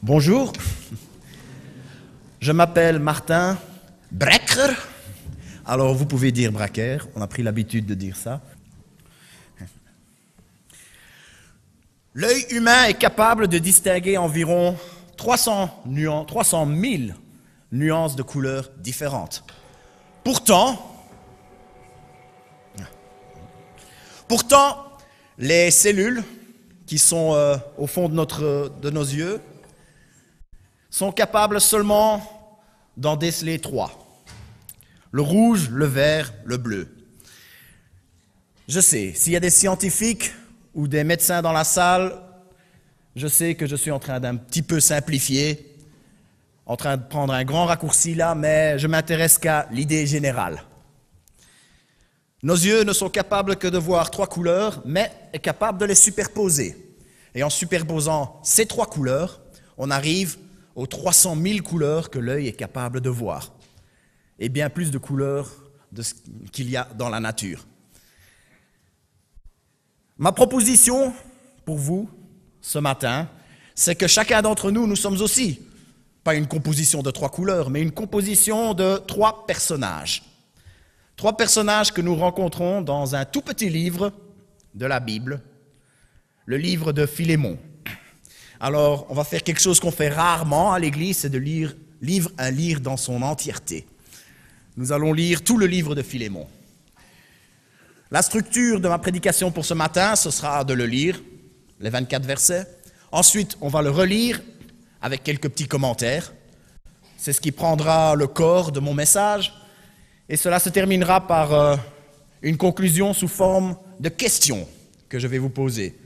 Bonjour, je m'appelle Martin Brecker. Alors vous pouvez dire Brecker, on a pris l'habitude de dire ça. L'œil humain est capable de distinguer environ 300 000 nuances de couleurs différentes. Pourtant, les cellules qui sont au fond de nos yeux sont capables seulement d'en déceler 3. Le rouge, le vert, le bleu. Je sais, s'il y a des scientifiques ou des médecins dans la salle, je sais que je suis en train d'un petit peu simplifier, en train de prendre un grand raccourci là, mais je m'intéresse qu'à l'idée générale. Nos yeux ne sont capables que de voir 3 couleurs, mais est capable de les superposer. Et en superposant ces 3 couleurs, on arrive aux 300 000 couleurs que l'œil est capable de voir. Et bien plus de couleurs qu'il y a dans la nature. Ma proposition pour vous, ce matin, c'est que chacun d'entre nous, nous sommes aussi, pas une composition de 3 couleurs, mais une composition de 3 personnages. 3 personnages que nous rencontrons dans un tout petit livre de la Bible, le livre de Philémon. Alors, on va faire quelque chose qu'on fait rarement à l'Église, c'est de lire un livre dans son entièreté. Nous allons lire tout le livre de Philémon. La structure de ma prédication pour ce matin, ce sera de le lire, les 24 versets. Ensuite, on va le relire avec quelques petits commentaires. C'est ce qui prendra le corps de mon message. Et cela se terminera par une conclusion sous forme de questions que je vais vous poser,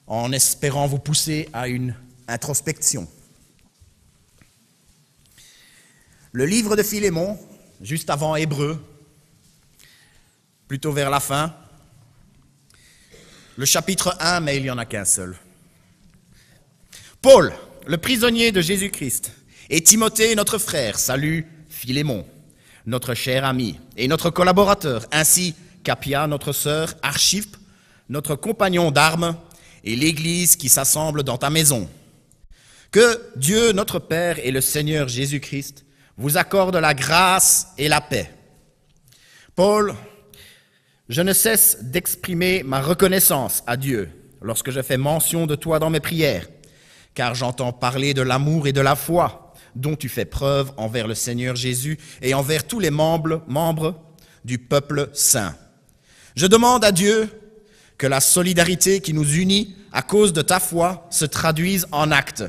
en espérant vous pousser à une introspection. Le livre de Philémon, juste avant Hébreux, plutôt vers la fin, le chapitre 1, mais il n'y en a qu'un seul. Paul, le prisonnier de Jésus-Christ, et Timothée, notre frère, saluent Philémon, notre cher ami, et notre collaborateur, ainsi qu'Appia, notre sœur, Archippe, notre compagnon d'armes, et l'Église qui s'assemble dans ta maison. Que Dieu, notre Père, et le Seigneur Jésus-Christ vous accordent la grâce et la paix. Paul, je ne cesse d'exprimer ma reconnaissance à Dieu lorsque je fais mention de toi dans mes prières, car j'entends parler de l'amour et de la foi dont tu fais preuve envers le Seigneur Jésus et envers tous les membres du peuple saint. Je demande à Dieu que la solidarité qui nous unit à cause de ta foi se traduise en actes,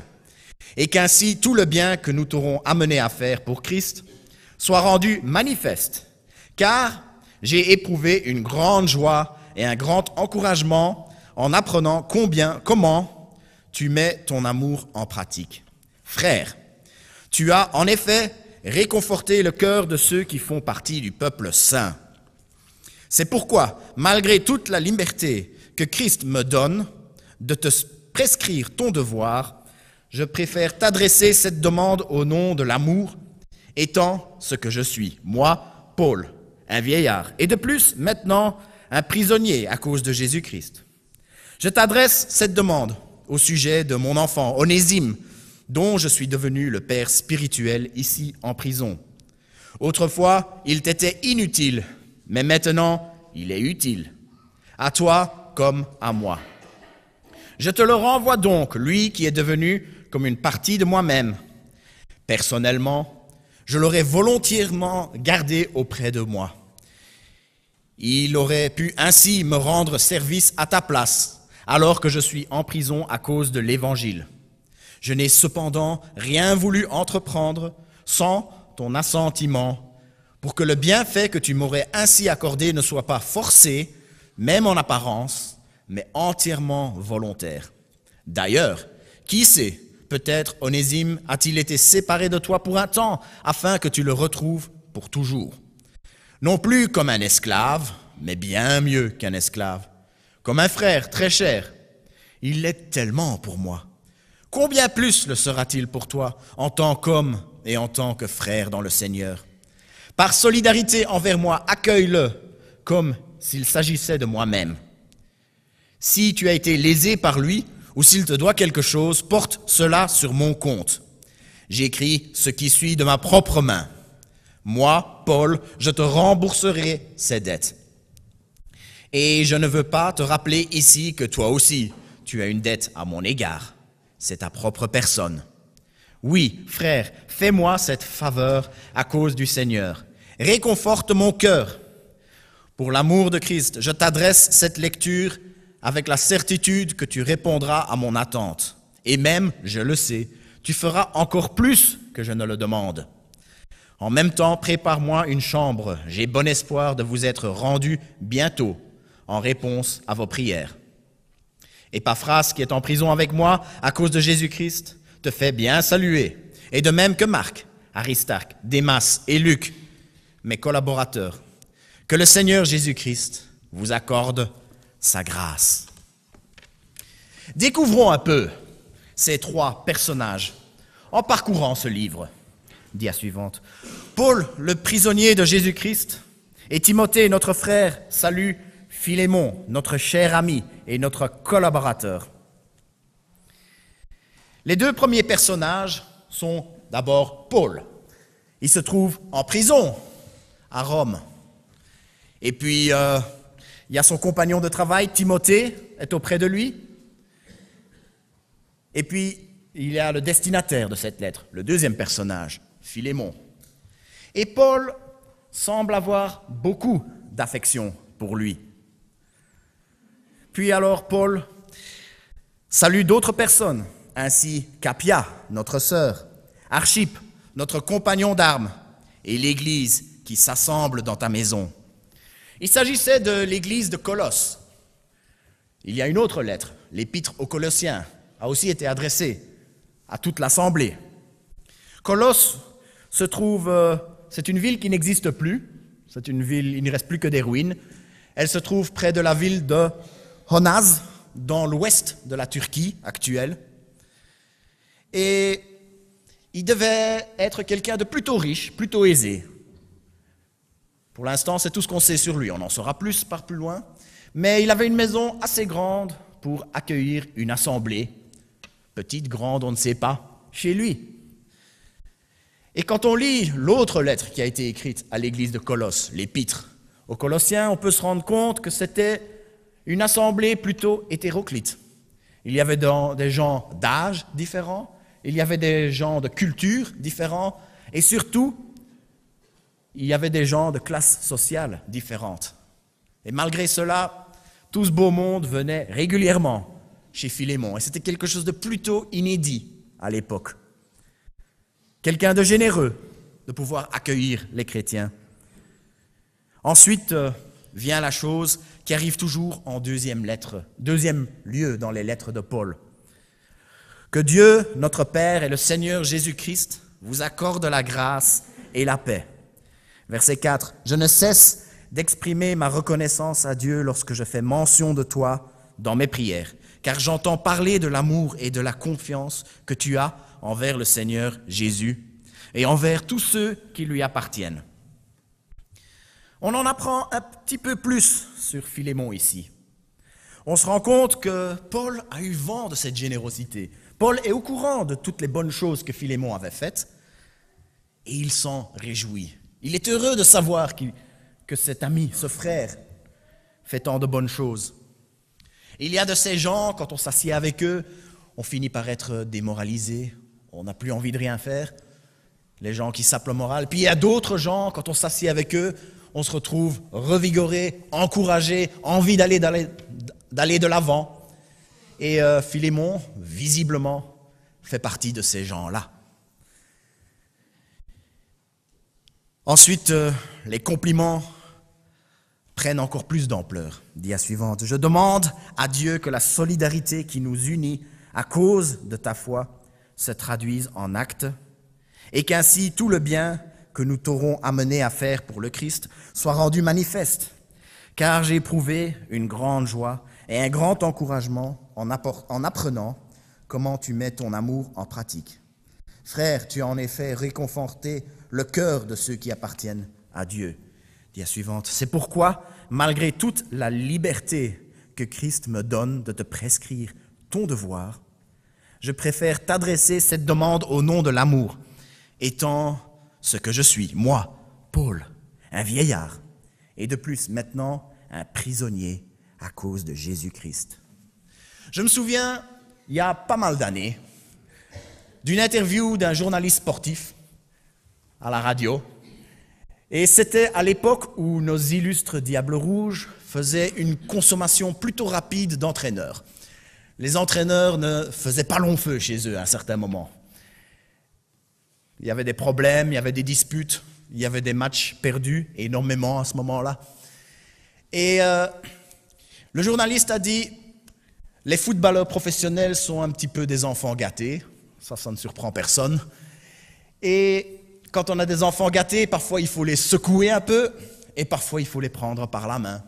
et qu'ainsi tout le bien que nous t'aurons amené à faire pour Christ soit rendu manifeste, car j'ai éprouvé une grande joie et un grand encouragement en apprenant comment tu mets ton amour en pratique. Frère, tu as en effet réconforté le cœur de ceux qui font partie du peuple saint. C'est pourquoi, malgré toute la liberté que Christ me donne de te prescrire ton devoir, je préfère t'adresser cette demande au nom de l'amour, étant ce que je suis, moi, Paul, un vieillard, et de plus, maintenant, un prisonnier à cause de Jésus-Christ. Je t'adresse cette demande au sujet de mon enfant, Onésime, dont je suis devenu le père spirituel ici en prison. Autrefois, il t'était inutile, mais maintenant, il est utile, à toi comme à moi. Je te le renvoie donc, lui qui est devenu comme une partie de moi-même. Personnellement, je l'aurais volontairement gardé auprès de moi. Il aurait pu ainsi me rendre service à ta place, alors que je suis en prison à cause de l'Évangile. Je n'ai cependant rien voulu entreprendre sans ton assentiment, pour que le bienfait que tu m'aurais ainsi accordé ne soit pas forcé, même en apparence, mais entièrement volontaire. D'ailleurs, qui sait, peut-être Onésime a-t-il été séparé de toi pour un temps, afin que tu le retrouves pour toujours. Non plus comme un esclave, mais bien mieux qu'un esclave, comme un frère très cher. Il l'est tellement pour moi. Combien plus le sera-t-il pour toi, en tant qu'homme et en tant que frère dans le Seigneur? Par solidarité envers moi, accueille-le comme s'il s'agissait de moi-même. Si tu as été lésé par lui, ou s'il te doit quelque chose, porte cela sur mon compte. J'écris ce qui suit de ma propre main. Moi, Paul, je te rembourserai ces dettes. Et je ne veux pas te rappeler ici que toi aussi, tu as une dette à mon égard. C'est ta propre personne. Oui, frère, fais-moi cette faveur à cause du Seigneur. Réconforte mon cœur. Pour l'amour de Christ, je t'adresse cette lecture avec la certitude que tu répondras à mon attente. Et même, je le sais, tu feras encore plus que je ne le demande. En même temps, prépare-moi une chambre. J'ai bon espoir de vous être rendu bientôt en réponse à vos prières. Épaphras, qui est en prison avec moi à cause de Jésus-Christ, te fait bien saluer. Et de même que Marc, Aristarque, Démas et Luc, mes collaborateurs. Que le Seigneur Jésus-Christ vous accorde sa grâce. Découvrons un peu ces trois personnages en parcourant ce livre. Dia suivante. Paul, le prisonnier de Jésus-Christ, et Timothée, notre frère, saluent Philémon, notre cher ami et notre collaborateur. Les deux premiers personnages sont d'abord Paul. Il se trouve en prison à Rome. Et puis, il y a son compagnon de travail, Timothée, est auprès de lui. Et puis, il y a le destinataire de cette lettre, le deuxième personnage, Philémon. Et Paul semble avoir beaucoup d'affection pour lui. Puis alors, Paul salue d'autres personnes, ainsi qu'Appia, notre sœur, Archippe, notre compagnon d'armes, et l'Église qui s'assemble dans ta maison. Il s'agissait de l'Église de Colosse. Il y a une autre lettre, l'Épître aux Colossiens, a aussi été adressée à toute l'Assemblée. Colosse se trouve, c'est une ville qui n'existe plus, c'est une ville, il ne reste plus que des ruines. Elle se trouve près de la ville de Honaz, dans l'ouest de la Turquie actuelle. Et il devait être quelqu'un de plutôt riche, plutôt aisé. Pour l'instant, c'est tout ce qu'on sait sur lui. On en saura plus par plus loin. Mais il avait une maison assez grande pour accueillir une assemblée. Petite, grande, on ne sait pas, chez lui. Et quand on lit l'autre lettre qui a été écrite à l'église de Colosse, l'Épître aux Colossiens, on peut se rendre compte que c'était une assemblée plutôt hétéroclite. Il y avait des gens d'âge différents, il y avait des gens de culture différents, et surtout, il y avait des gens de classes sociales différentes. Et malgré cela, tout ce beau monde venait régulièrement chez Philémon. Et c'était quelque chose de plutôt inédit à l'époque. Quelqu'un de généreux de pouvoir accueillir les chrétiens. Ensuite vient la chose qui arrive toujours en deuxième lieu dans les lettres de Paul. Que Dieu, notre Père et le Seigneur Jésus-Christ vous accordent la grâce et la paix. Verset 4. Je ne cesse d'exprimer ma reconnaissance à Dieu lorsque je fais mention de toi dans mes prières, car j'entends parler de l'amour et de la confiance que tu as envers le Seigneur Jésus et envers tous ceux qui lui appartiennent. On en apprend un petit peu plus sur Philémon ici. On se rend compte que Paul a eu vent de cette générosité. Paul est au courant de toutes les bonnes choses que Philémon avait faites et il s'en réjouit. Il est heureux de savoir que cet ami, ce frère, fait tant de bonnes choses. Il y a de ces gens, quand on s'assied avec eux, on finit par être démoralisé, on n'a plus envie de rien faire, les gens qui sapent le moral. Puis il y a d'autres gens, quand on s'assied avec eux, on se retrouve revigoré, encouragé, envie d'aller de l'avant. Et Philémon, visiblement, fait partie de ces gens-là. Ensuite, les compliments prennent encore plus d'ampleur. Dia suivante. Je demande à Dieu que la solidarité qui nous unit à cause de ta foi se traduise en actes et qu'ainsi tout le bien que nous t'aurons amené à faire pour le Christ soit rendu manifeste. Car j'ai éprouvé une grande joie et un grand encouragement en apprenant comment tu mets ton amour en pratique. Frère, tu as en effet réconforté le cœur de ceux qui appartiennent à Dieu. Dia suivante. C'est pourquoi, malgré toute la liberté que Christ me donne de te prescrire ton devoir, je préfère t'adresser cette demande au nom de l'amour, étant ce que je suis, moi, Paul, un vieillard, et de plus maintenant un prisonnier à cause de Jésus-Christ. Je me souviens, il y a pas mal d'années, d'une interview d'un journaliste sportif à la radio. Et c'était à l'époque où nos illustres Diables Rouges faisaient une consommation plutôt rapide d'entraîneurs. Les entraîneurs ne faisaient pas long feu chez eux à un certain moment. Il y avait des problèmes, il y avait des disputes, il y avait des matchs perdus, énormément à ce moment-là. Et le journaliste a dit « Les footballeurs professionnels sont un petit peu des enfants gâtés ». Ça ne surprend personne. Et quand on a des enfants gâtés, parfois il faut les secouer un peu et parfois il faut les prendre par la main.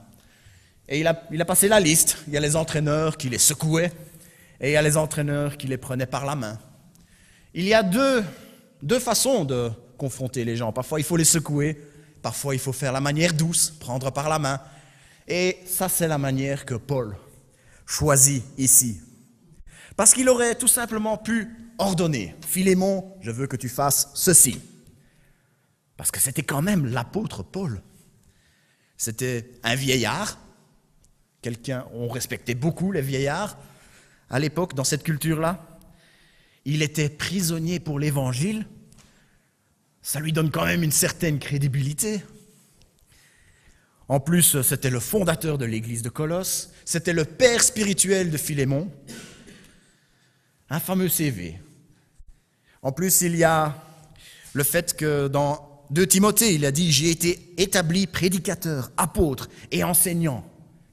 Et il a passé la liste. Il y a les entraîneurs qui les secouaient et il y a les entraîneurs qui les prenaient par la main. Il y a deux façons de confronter les gens. Parfois il faut les secouer, parfois il faut faire la manière douce, prendre par la main. Et ça, c'est la manière que Paul choisit ici. Parce qu'il aurait tout simplement pu ordonner « Philémon, je veux que tu fasses ceci ». Parce que c'était quand même l'apôtre Paul. C'était un vieillard, on respectait beaucoup les vieillards à l'époque dans cette culture-là. Il était prisonnier pour l'Évangile. Ça lui donne quand même une certaine crédibilité. En plus, c'était le fondateur de l'église de Colosse, c'était le père spirituel de Philémon. Un fameux CV. En plus, il y a le fait que dans 2 Timothée, il a dit « J'ai été établi prédicateur, apôtre et enseignant. »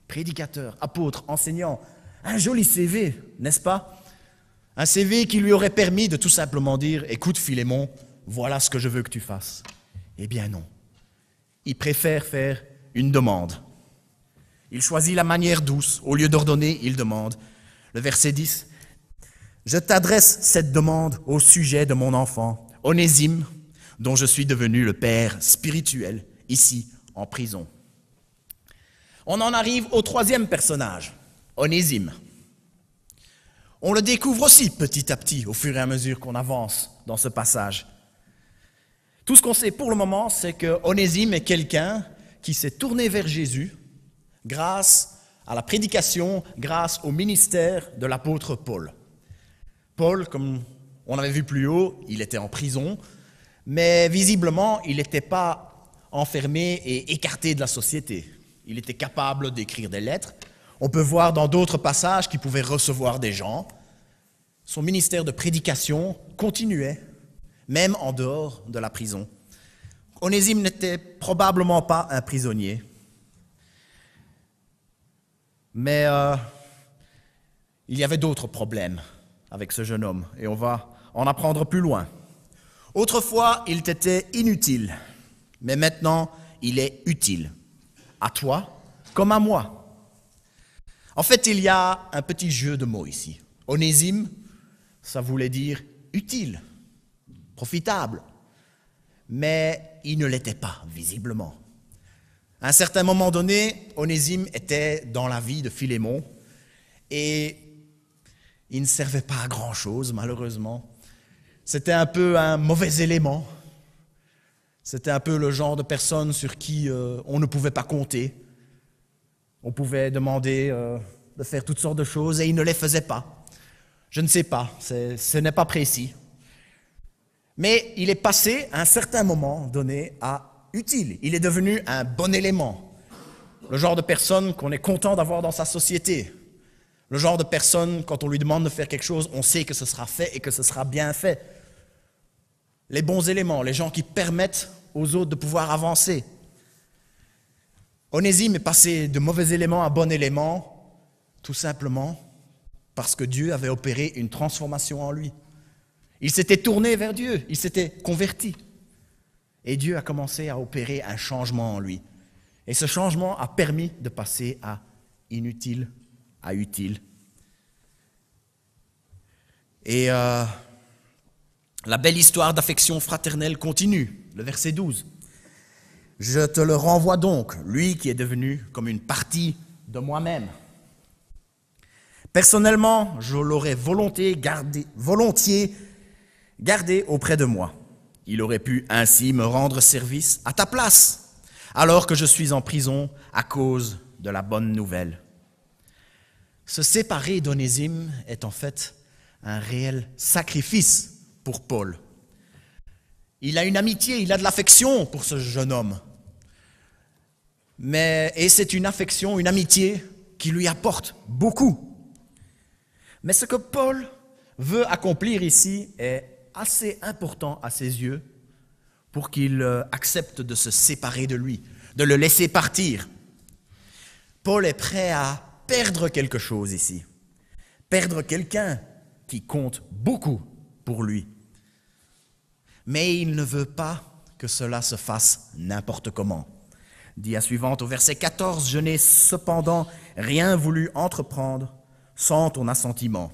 Prédicateur, apôtre, enseignant. Un joli CV, n'est-ce pas? Un CV qui lui aurait permis de tout simplement dire « Écoute Philémon, voilà ce que je veux que tu fasses. » Eh bien non. Il préfère faire une demande. Il choisit la manière douce. Au lieu d'ordonner, il demande. Le verset 10. Je t'adresse cette demande au sujet de mon enfant, Onésime, dont je suis devenu le père spirituel, ici, en prison. On en arrive au 3e personnage, Onésime. On le découvre aussi petit à petit, au fur et à mesure qu'on avance dans ce passage. Tout ce qu'on sait pour le moment, c'est que Onésime est quelqu'un qui s'est tourné vers Jésus grâce à la prédication, grâce au ministère de l'apôtre Paul. Paul, comme on avait vu plus haut, il était en prison, mais visiblement, il n'était pas enfermé et écarté de la société. Il était capable d'écrire des lettres. On peut voir dans d'autres passages qu'il pouvait recevoir des gens. Son ministère de prédication continuait, même en dehors de la prison. Onésime n'était probablement pas un prisonnier, mais il y avait d'autres problèmes avec ce jeune homme, et on va en apprendre plus loin. Autrefois, il t'était inutile, mais maintenant, il est utile, à toi comme à moi. En fait, il y a un petit jeu de mots ici. Onésime, ça voulait dire utile, profitable, mais il ne l'était pas, visiblement. À un certain moment donné, Onésime était dans la vie de Philémon, et il ne servait pas à grand-chose, malheureusement. C'était un peu un mauvais élément. C'était un peu le genre de personne sur qui on ne pouvait pas compter. On pouvait demander de faire toutes sortes de choses et il ne les faisait pas. Je ne sais pas, ce n'est pas précis. Mais il est passé à un certain moment donné à utile. Il est devenu un bon élément. Le genre de personne qu'on est content d'avoir dans sa société. Le genre de personne, quand on lui demande de faire quelque chose, on sait que ce sera fait et que ce sera bien fait. Les bons éléments, les gens qui permettent aux autres de pouvoir avancer. Onésime est passé de mauvais éléments à bon élément, tout simplement parce que Dieu avait opéré une transformation en lui. Il s'était tourné vers Dieu, il s'était converti. Et Dieu a commencé à opérer un changement en lui. Et ce changement a permis de passer à inutile à utile. Et la belle histoire d'affection fraternelle continue, le verset 12. Je te le renvoie donc, lui qui est devenu comme une partie de moi-même. Personnellement, je l'aurais volontiers gardé auprès de moi. Il aurait pu ainsi me rendre service à ta place, alors que je suis en prison à cause de la bonne nouvelle. Se séparer d'Onésime est en fait un réel sacrifice pour Paul. Il a une amitié, il a de l'affection pour ce jeune homme. Et c'est une affection, une amitié qui lui apporte beaucoup. Mais ce que Paul veut accomplir ici est assez important à ses yeux pour qu'il accepte de se séparer de lui, de le laisser partir. Paul est prêt à perdre quelque chose ici, perdre quelqu'un qui compte beaucoup pour lui. Mais il ne veut pas que cela se fasse n'importe comment. Dit la suivante au verset 14, « Je n'ai cependant rien voulu entreprendre sans ton assentiment,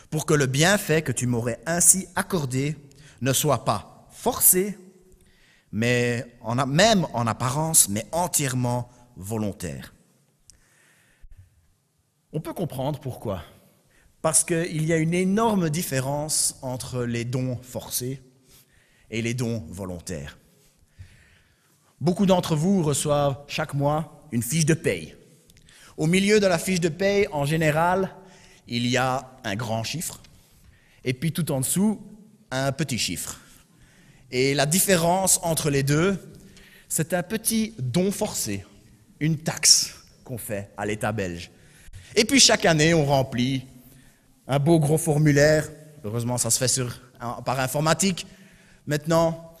pour que le bienfait que tu m'aurais ainsi accordé ne soit pas forcé, même en apparence, mais entièrement volontaire. » On peut comprendre pourquoi. Parce qu'il y a une énorme différence entre les dons forcés et les dons volontaires. Beaucoup d'entre vous reçoivent chaque mois une fiche de paye. Au milieu de la fiche de paye, en général, il y a un grand chiffre et puis tout en dessous, un petit chiffre. Et la différence entre les deux, c'est un petit don forcé, une taxe qu'on fait à l'État belge. Et puis chaque année, on remplit un beau gros formulaire. Heureusement, ça se fait par informatique maintenant.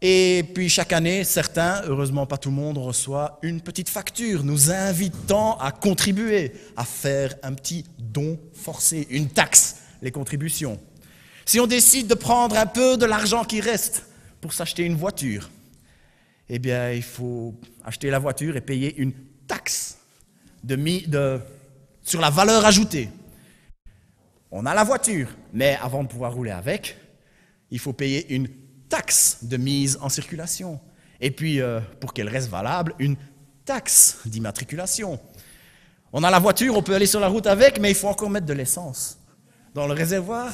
Et puis chaque année, certains, heureusement pas tout le monde, reçoit une petite facture nous invitant à contribuer, à faire un petit don forcé, une taxe, les contributions. Si on décide de prendre un peu de l'argent qui reste pour s'acheter une voiture, eh bien, il faut acheter la voiture et payer une taxe sur la valeur ajoutée. On a la voiture, mais avant de pouvoir rouler avec, il faut payer une taxe de mise en circulation. Et puis, pour qu'elle reste valable, une taxe d'immatriculation. On a la voiture, on peut aller sur la route avec, mais il faut encore mettre de l'essence dans le réservoir.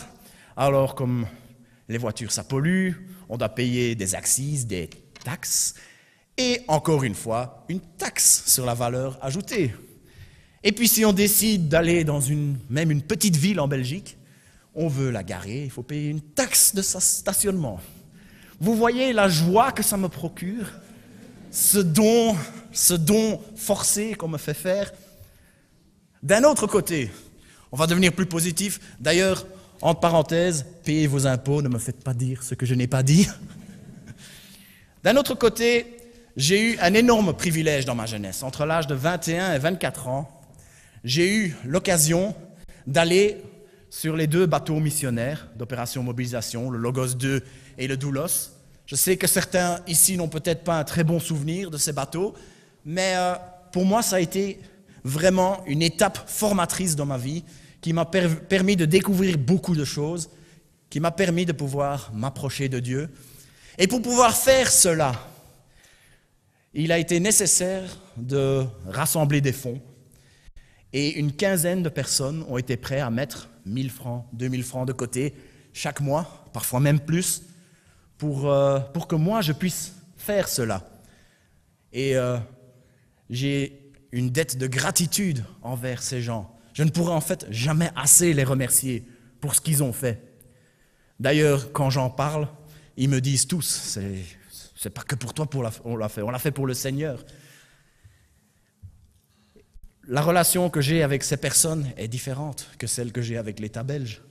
Alors, comme les voitures, ça pollue, on doit payer des accises, des taxes, et encore une fois, une taxe sur la valeur ajoutée. Et puis, si on décide d'aller dans même une petite ville en Belgique, on veut la garer, il faut payer une taxe de stationnement. Vous voyez la joie que ça me procure, ce don forcé qu'on me fait faire. D'un autre côté, on va devenir plus positif. D'ailleurs, entre parenthèses, payez vos impôts, ne me faites pas dire ce que je n'ai pas dit. D'un autre côté, j'ai eu un énorme privilège dans ma jeunesse. Entre l'âge de 21 et 24 ans, j'ai eu l'occasion d'aller sur les 2 bateaux missionnaires d'opération mobilisation, le Logos 2 et le Doulos. Je sais que certains ici n'ont peut-être pas un très bon souvenir de ces bateaux, mais pour moi, ça a été vraiment une étape formatrice dans ma vie qui m'a permis de découvrir beaucoup de choses, qui m'a permis de pouvoir m'approcher de Dieu. Et pour pouvoir faire cela, il a été nécessaire de rassembler des fonds. Et une quinzaine de personnes ont été prêtes à mettre 1 000 francs, 2 000 francs de côté chaque mois, parfois même plus, pour que moi je puisse faire cela. Et j'ai une dette de gratitude envers ces gens. Je ne pourrai en fait jamais assez les remercier pour ce qu'ils ont fait. D'ailleurs, quand j'en parle, ils me disent tous, c'est pas que pour toi on l'a fait pour le Seigneur. La relation que j'ai avec ces personnes est différente que celle que j'ai avec l'État belge.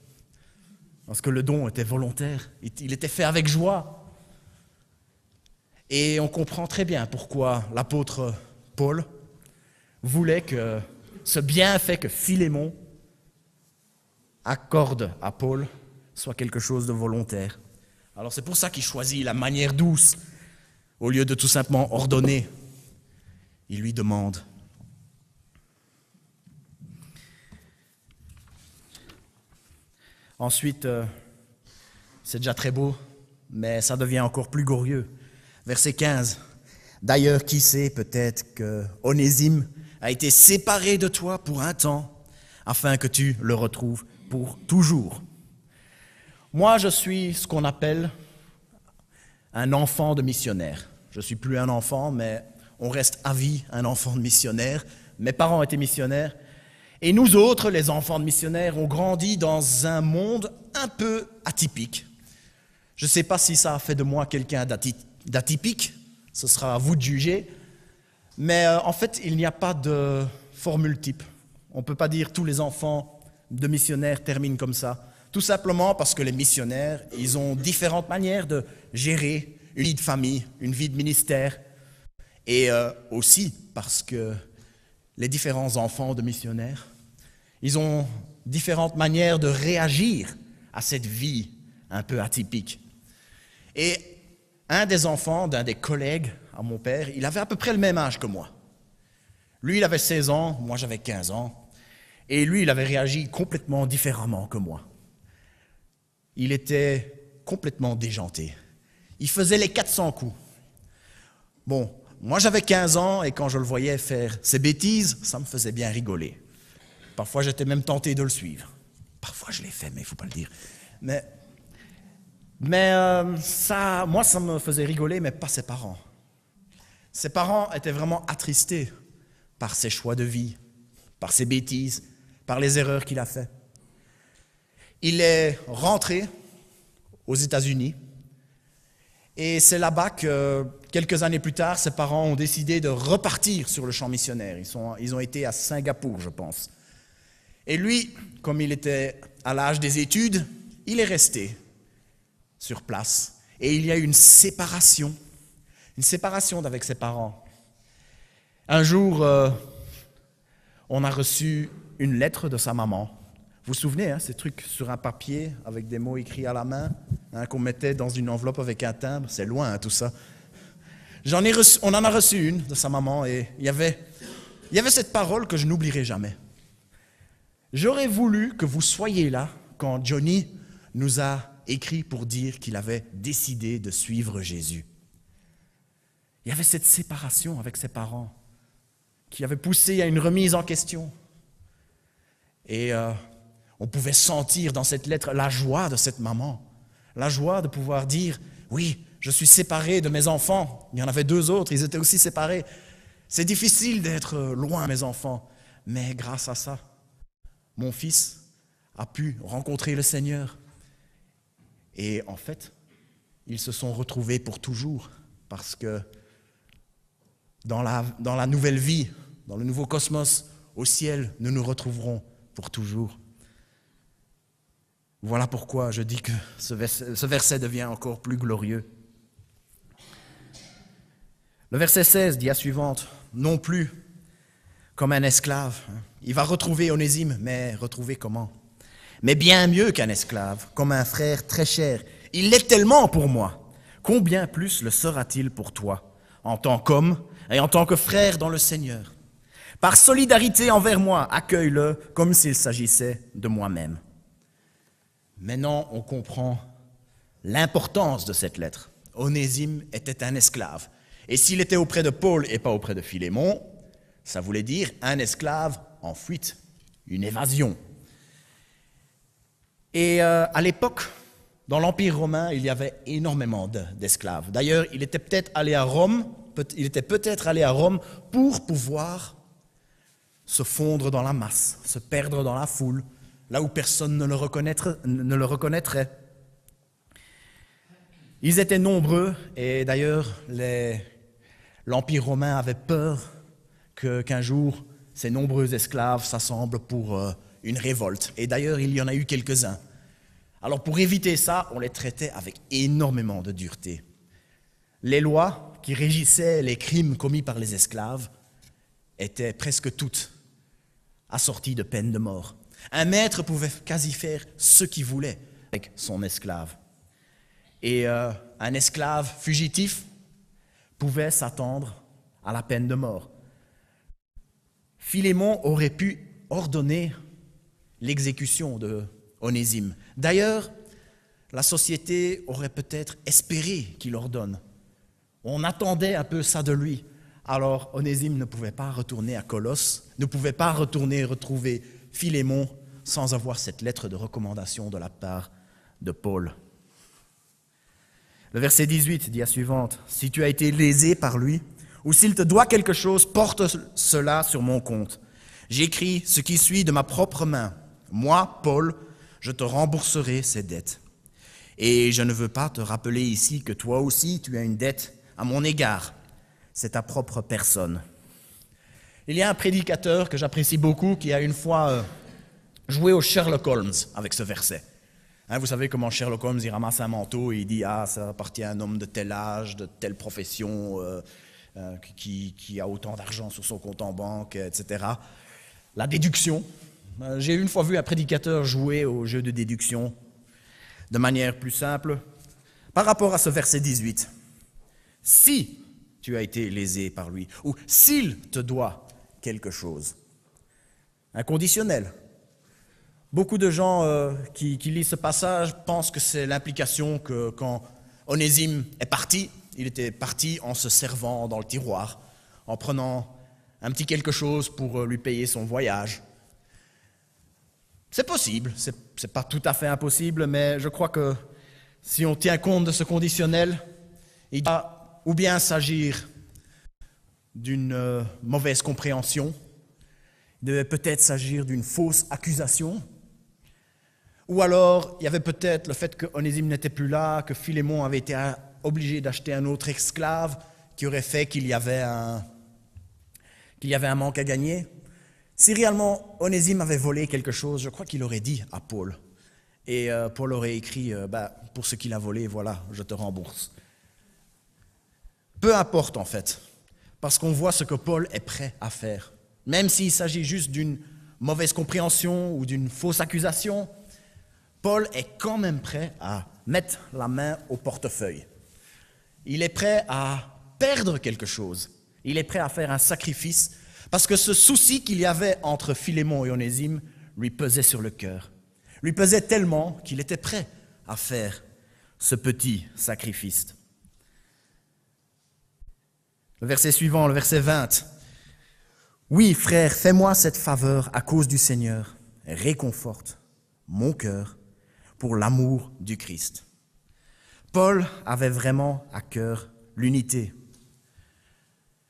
Parce que le don était volontaire, il était fait avec joie. Et on comprend très bien pourquoi l'apôtre Paul voulait que ce bienfait que Philémon accorde à Paul soit quelque chose de volontaire. Alors c'est pour ça qu'il choisit la manière douce. Au lieu de tout simplement ordonner, il lui demande. Ensuite, c'est déjà très beau, mais ça devient encore plus glorieux. Verset 15. D'ailleurs, qui sait, peut-être que Onésime a été séparé de toi pour un temps, afin que tu le retrouves pour toujours. Moi, je suis ce qu'on appelle un enfant de missionnaire. Je ne suis plus un enfant, mais on reste à vie un enfant de missionnaire. Mes parents étaient missionnaires. Et nous autres, les enfants de missionnaires, on grandit dans un monde un peu atypique. Je ne sais pas si ça a fait de moi quelqu'un d'atypique, ce sera à vous de juger, mais en fait, il n'y a pas de formule type. On ne peut pas dire tous les enfants de missionnaires terminent comme ça. Tout simplement parce que les missionnaires, ils ont différentes manières de gérer une vie de famille, une vie de ministère, et aussi parce que les différents enfants de missionnaires, ils ont différentes manières de réagir à cette vie un peu atypique. Et un des enfants d'un des collègues à mon père, il avait à peu près le même âge que moi. Lui, il avait 16 ans, moi j'avais 15 ans, et lui, il avait réagi complètement différemment que moi. Il était complètement déjanté. Il faisait les 400 coups. Bon, moi j'avais 15 ans, et quand je le voyais faire ses bêtises, ça me faisait bien rigoler. Parfois, j'étais même tenté de le suivre. Parfois, je l'ai fait, mais il ne faut pas le dire. Mais ça, moi, ça me faisait rigoler, mais pas ses parents. Ses parents étaient vraiment attristés par ses choix de vie, par ses bêtises, par les erreurs qu'il a faites. Il est rentré aux États-Unis, et c'est là-bas que, quelques années plus tard, ses parents ont décidé de repartir sur le champ missionnaire. Ils ont été à Singapour, je pense. Et lui, comme il était à l'âge des études, il est resté sur place. Et il y a eu une séparation avec ses parents. Un jour, on a reçu une lettre de sa maman. Vous vous souvenez, ces trucs sur un papier avec des mots écrits à la main, qu'on mettait dans une enveloppe avec un timbre, c'est loin tout ça. On en a reçu une de sa maman et il y avait cette parole que je n'oublierai jamais. J'aurais voulu que vous soyez là quand Johnny nous a écrit pour dire qu'il avait décidé de suivre Jésus. Il y avait cette séparation avec ses parents qui avait poussé à une remise en question. Et on pouvait sentir dans cette lettre la joie de cette maman, la joie de pouvoir dire « Oui, je suis séparé de mes enfants. » Il y en avait 2 autres, ils étaient aussi séparés. C'est difficile d'être loin de mes enfants, mais grâce à ça, mon fils a pu rencontrer le Seigneur. Et en fait, ils se sont retrouvés pour toujours, parce que dans la nouvelle vie, dans le nouveau cosmos, au ciel, nous nous retrouverons pour toujours. Voilà pourquoi je dis que ce verset devient encore plus glorieux. Le verset 16 dit la suivante, « Non plus comme un esclave. » Il va retrouver Onésime, mais retrouver comment? Mais bien mieux qu'un esclave, comme un frère très cher. Il l'est tellement pour moi. Combien plus le sera-t-il pour toi, en tant qu'homme et en tant que frère dans le Seigneur? Par solidarité envers moi, accueille-le comme s'il s'agissait de moi-même. Maintenant, on comprend l'importance de cette lettre. Onésime était un esclave. Et s'il était auprès de Paul et pas auprès de Philémon, ça voulait dire un esclave en fuite, une évasion. Et à l'époque, dans l'Empire romain, il y avait énormément d'esclaves. D'ailleurs, il était peut-être allé à Rome pour pouvoir se fondre dans la masse, se perdre dans la foule, là où personne ne le reconnaîtrait. Ils étaient nombreux et d'ailleurs, l'Empire romain avait peur qu'un jour, ces nombreux esclaves s'assemblent pour une révolte. Et d'ailleurs, il y en a eu quelques-uns. Alors pour éviter ça, on les traitait avec énormément de dureté. Les lois qui régissaient les crimes commis par les esclaves étaient presque toutes assorties de peine de mort. Un maître pouvait quasi faire ce qu'il voulait avec son esclave. Et un esclave fugitif pouvait s'attendre à la peine de mort. Philémon aurait pu ordonner l'exécution de Onésime. D'ailleurs, la société aurait peut-être espéré qu'il ordonne. On attendait un peu ça de lui. Alors Onésime ne pouvait pas retourner à Colosse, ne pouvait pas retourner retrouver Philémon sans avoir cette lettre de recommandation de la part de Paul. Le verset 18 dit la suivante, « Si tu as été lésé par lui, ou s'il te doit quelque chose, porte cela sur mon compte. J'écris ce qui suit de ma propre main. Moi, Paul, je te rembourserai ces dettes. Et je ne veux pas te rappeler ici que toi aussi tu as une dette à mon égard. C'est ta propre personne. » Il y a un prédicateur que j'apprécie beaucoup qui a une fois joué au Sherlock Holmes avec ce verset. Vous savez comment Sherlock Holmes, il ramasse un manteau et il dit « Ah, ça appartient à un homme de tel âge, de telle profession, qui a autant d'argent sur son compte en banque, etc. » La déduction. J'ai une fois vu un prédicateur jouer au jeu de déduction de manière plus simple par rapport à ce verset 18. Si tu as été lésé par lui, ou s'il te doit quelque chose. Un conditionnel. Beaucoup de gens qui lisent ce passage pensent que c'est l'implication que quand Onésime est parti, il était parti en se servant dans le tiroir, en prenant un petit quelque chose pour lui payer son voyage. C'est possible, c'est pas tout à fait impossible, mais je crois que si on tient compte de ce conditionnel, il doit ou bien s'agir d'une mauvaise compréhension, il devait peut-être s'agir d'une fausse accusation, ou alors il y avait peut-être le fait que Onésime n'était plus là, que Philémon avait été obligé d'acheter un autre esclave qui aurait fait qu'il y avait un manque à gagner. Si réellement Onésime avait volé quelque chose, je crois qu'il aurait dit à Paul. Et Paul aurait écrit « Pour ce qu'il a volé, voilà, je te rembourse ». Peu importe en fait, parce qu'on voit ce que Paul est prêt à faire. Même s'il s'agit juste d'une mauvaise compréhension ou d'une fausse accusation, Paul est quand même prêt à mettre la main au portefeuille. Il est prêt à perdre quelque chose. Il est prêt à faire un sacrifice parce que ce souci qu'il y avait entre Philémon et Onésime lui pesait sur le cœur. Lui pesait tellement qu'il était prêt à faire ce petit sacrifice. Le verset suivant, le verset 20. « Oui, frère, fais-moi cette faveur à cause du Seigneur. Réconforte mon cœur pour l'amour du Christ. » Paul avait vraiment à cœur l'unité.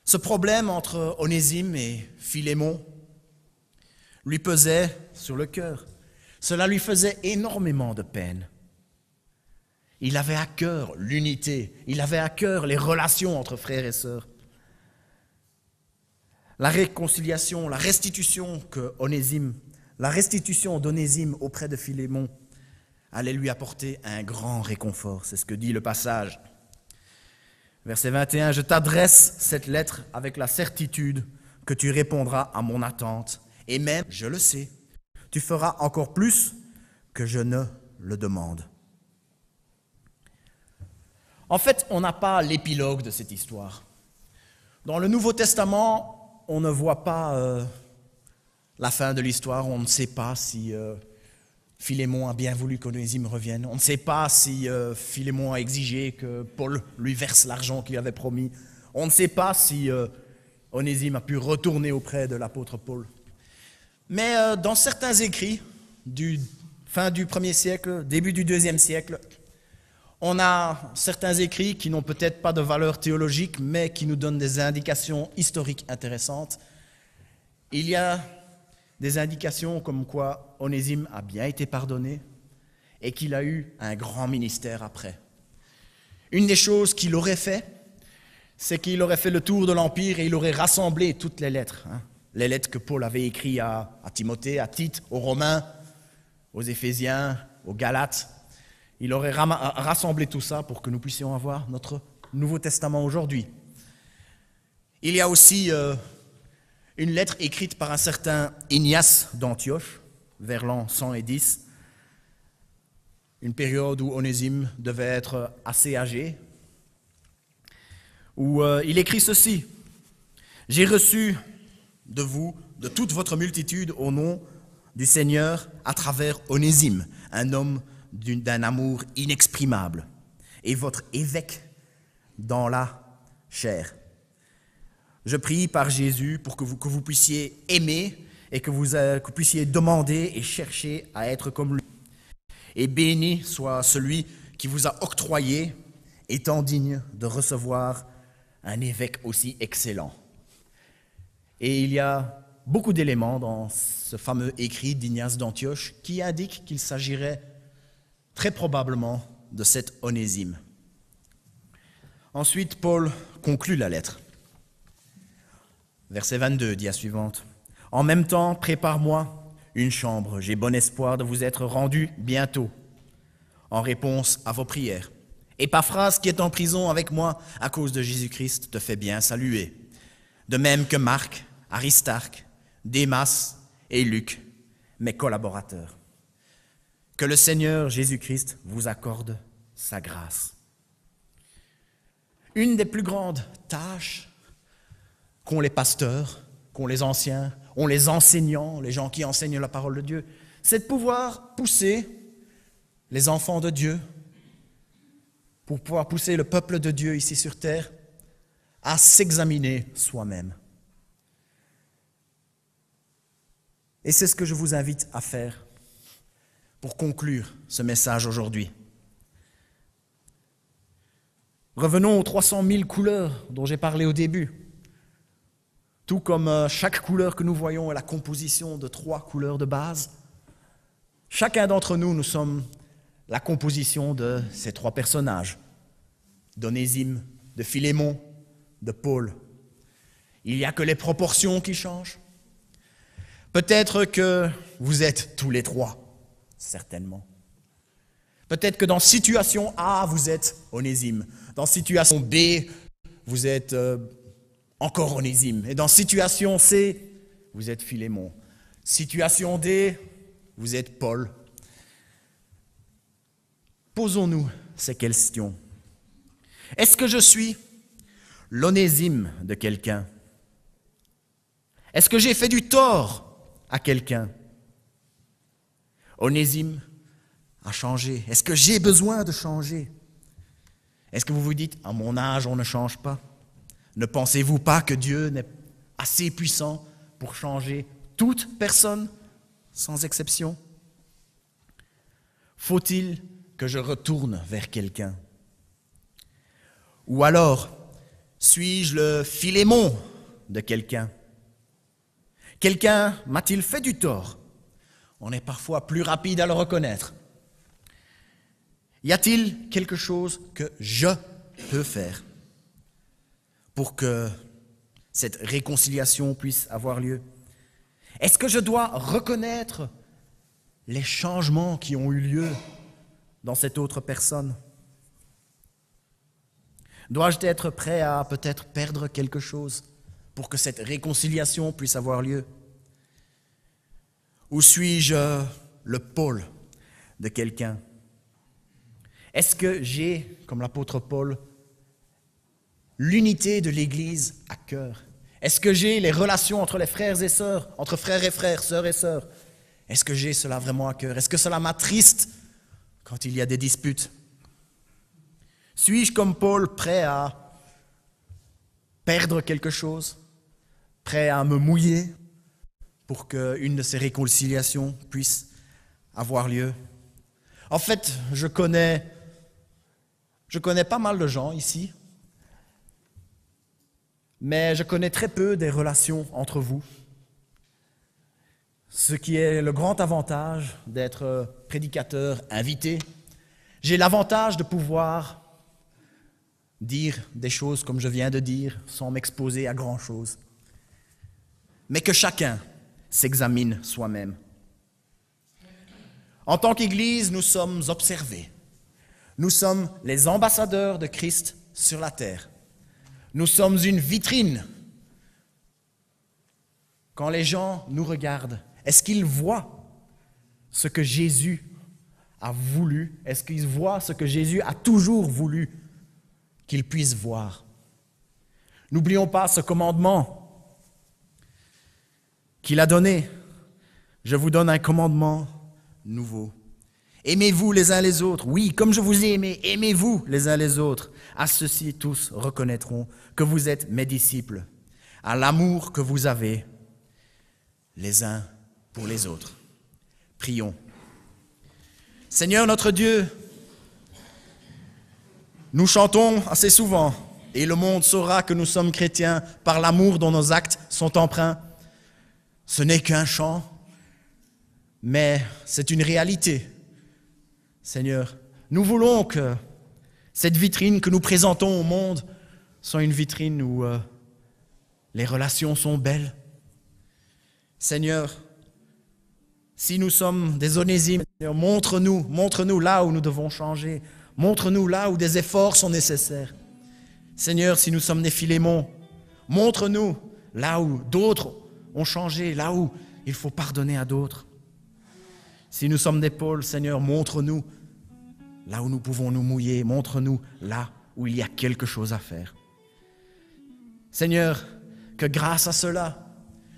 Ce problème entre Onésime et Philémon lui pesait sur le cœur. Cela lui faisait énormément de peine. Il avait à cœur l'unité, il avait à cœur les relations entre frères et sœurs. La réconciliation, la restitution d'Onésime auprès de Philémon allait lui apporter un grand réconfort. C'est ce que dit le passage. Verset 21, « Je t'adresse cette lettre avec la certitude que tu répondras à mon attente, et même, je le sais, tu feras encore plus que je ne le demande. » En fait, on n'a pas l'épilogue de cette histoire. Dans le Nouveau Testament, on ne voit pas la fin de l'histoire, on ne sait pas si Philémon a bien voulu qu'Onésime revienne, on ne sait pas si Philémon a exigé que Paul lui verse l'argent qu'il avait promis, on ne sait pas si Onésime a pu retourner auprès de l'apôtre Paul. Mais dans certains écrits du fin du 1er siècle, début du 2e siècle, on a certains écrits qui n'ont peut-être pas de valeur théologique, mais qui nous donnent des indications historiques intéressantes. Il y a des indications comme quoi Onésime a bien été pardonné et qu'il a eu un grand ministère après. Une des choses qu'il aurait fait, c'est qu'il aurait fait le tour de l'Empire et il aurait rassemblé toutes les lettres. Les lettres que Paul avait écrites à Timothée, à Tite, aux Romains, aux Éphésiens, aux Galates. Il aurait rassemblé tout ça pour que nous puissions avoir notre Nouveau Testament aujourd'hui. Il y a aussi une lettre écrite par un certain Ignace d'Antioche, vers l'an 110, une période où Onésime devait être assez âgé, où il écrit ceci: « J'ai reçu de vous, de toute votre multitude, au nom du Seigneur, à travers Onésime, un homme d'un amour inexprimable, et votre évêque dans la chair. Je prie par Jésus pour que vous puissiez aimer et que vous puissiez demander et chercher à être comme lui. Et béni soit celui qui vous a octroyé, étant digne de recevoir un évêque aussi excellent. Et il y a beaucoup d'éléments dans ce fameux écrit d'Ignace d'Antioche qui indiquent qu'il s'agirait très probablement de cet Onésime. Ensuite, Paul conclut la lettre. Verset 22 dit la suivante. « En même temps, prépare-moi une chambre. J'ai bon espoir de vous être rendu bientôt, en réponse à vos prières. Épaphras, qui est en prison avec moi à cause de Jésus-Christ, te fait bien saluer. De même que Marc, Aristarque, Démas et Luc, mes collaborateurs. Que le Seigneur Jésus-Christ vous accorde sa grâce. » Une des plus grandes tâches qu'ont les pasteurs, qu'ont les anciens, ont les enseignants, les gens qui enseignent la parole de Dieu, c'est de pouvoir pousser les enfants de Dieu, pour pouvoir pousser le peuple de Dieu ici sur terre à s'examiner soi-même. Et c'est ce que je vous invite à faire pour conclure ce message aujourd'hui. Revenons aux 300 000 couleurs dont j'ai parlé au début. Tout comme chaque couleur que nous voyons est la composition de 3 couleurs de base, chacun d'entre nous, nous sommes la composition de ces 3 personnages, d'Onésime, de Philémon, de Paul. Il n'y a que les proportions qui changent. Peut-être que vous êtes tous les 3, certainement. Peut-être que dans situation A, vous êtes Onésime. Dans situation B, vous êtes encore Onésime. Et dans situation C, vous êtes Philémon. Situation D, vous êtes Paul. Posons-nous ces questions. Est-ce que je suis l'Onésime de quelqu'un? Est-ce que j'ai fait du tort à quelqu'un? Onésime a changé. Est-ce que j'ai besoin de changer? Est-ce que vous vous dites, à mon âge, on ne change pas? Ne pensez-vous pas que Dieu n'est assez puissant pour changer toute personne, sans exception? Faut-il que je retourne vers quelqu'un? Ou alors, suis-je le Philémon de quelqu'un? Quelqu'un m'a-t-il fait du tort? On est parfois plus rapide à le reconnaître. Y a-t-il quelque chose que je peux faire pour que cette réconciliation puisse avoir lieu? Est-ce que je dois reconnaître les changements qui ont eu lieu dans cette autre personne? Dois-je être prêt à peut-être perdre quelque chose pour que cette réconciliation puisse avoir lieu? Ou suis-je le Paul de quelqu'un? Est-ce que j'ai, comme l'apôtre Paul, l'unité de l'Église à cœur? Est-ce que j'ai les relations entre les frères et sœurs, entre frères et frères, sœurs et sœurs? Est-ce que j'ai cela vraiment à cœur? Est-ce que cela m'attriste quand il y a des disputes? Suis-je comme Paul prêt à perdre quelque chose, prêt à me mouiller pour qu'une de ces réconciliations puisse avoir lieu? En fait, je connais pas mal de gens ici, mais je connais très peu des relations entre vous. Ce qui est le grand avantage d'être prédicateur invité. J'ai l'avantage de pouvoir dire des choses comme je viens de dire, sans m'exposer à grand-chose. Mais que chacun s'examine soi-même. En tant qu'Église, nous sommes observés. Nous sommes les ambassadeurs de Christ sur la terre. Nous sommes une vitrine. Quand les gens nous regardent, est-ce qu'ils voient ce que Jésus a voulu? Est-ce qu'ils voient ce que Jésus a toujours voulu qu'ils puissent voir? N'oublions pas ce commandement qu'il a donné. Je vous donne un commandement nouveau. Aimez-vous les uns les autres. Oui, comme je vous ai aimé, aimez-vous les uns les autres. À ceux-ci, tous reconnaîtront que vous êtes mes disciples, à l'amour que vous avez les uns pour les autres. Prions. Seigneur notre Dieu, nous chantons assez souvent, et le monde saura que nous sommes chrétiens par l'amour dont nos actes sont empreints. Ce n'est qu'un chant, mais c'est une réalité. Seigneur, nous voulons que cette vitrine que nous présentons au monde soit une vitrine où les relations sont belles. Seigneur, si nous sommes des Onésimes, montre-nous là où nous devons changer. Montre-nous là où des efforts sont nécessaires. Seigneur, si nous sommes des Philémons, montre-nous là où d'autres ont changé, là où il faut pardonner à d'autres. Si nous sommes des Paul, Seigneur, montre-nous là où nous pouvons nous mouiller. Montre-nous là où il y a quelque chose à faire. Seigneur, que grâce à cela,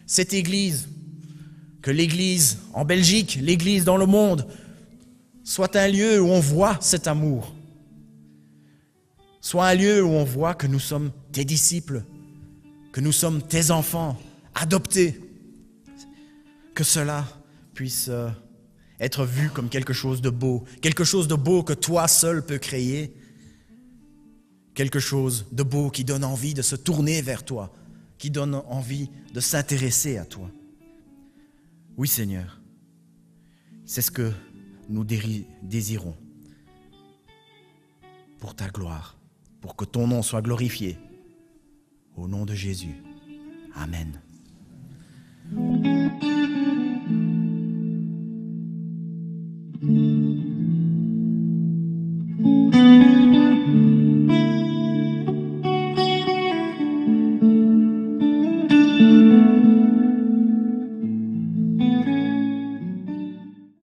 cette Église, que l'Église en Belgique, l'Église dans le monde, soit un lieu où on voit cet amour, soit un lieu où on voit que nous sommes tes disciples, que nous sommes tes enfants, adoptés, que cela puisse être vu comme quelque chose de beau que toi seul peux créer, quelque chose de beau qui donne envie de se tourner vers toi, qui donne envie de s'intéresser à toi. Oui Seigneur, c'est ce que nous désirons pour ta gloire, pour que ton nom soit glorifié. Au nom de Jésus. Amen.